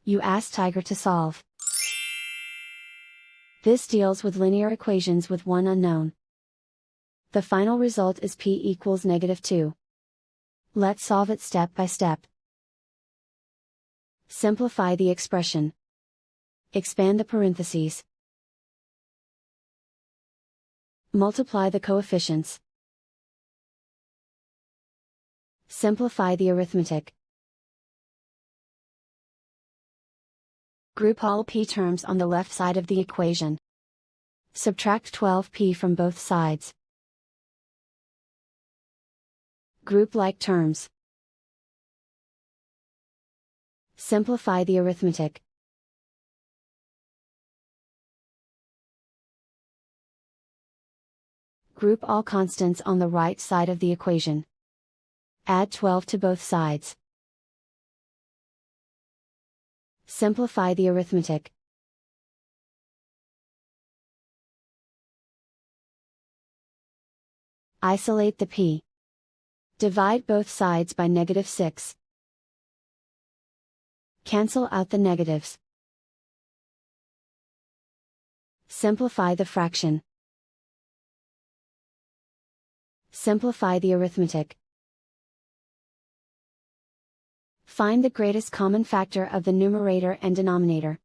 You ask Tiger to solve. This deals with linear equations with one unknown. The final result is p equals -2. Let's solve it step by step. Simplify the expression. Expand the parentheses. Multiply the coefficients. Simplify the arithmetic. Group all p terms on the left side of the equation. Subtract 12p from both sides. Group like terms. Simplify the arithmetic. Group all constants on the right side of the equation. Add 12 to both sides. Simplify the arithmetic. Isolate the p. Divide both sides by -6. Cancel out the negatives. Simplify the fraction. Simplify the arithmetic. Find the greatest common factor of the numerator and denominator.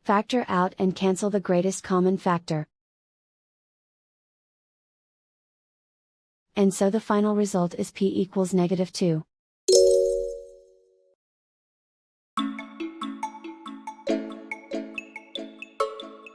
Factor out and cancel the greatest common factor. And so the final result is p equals -2.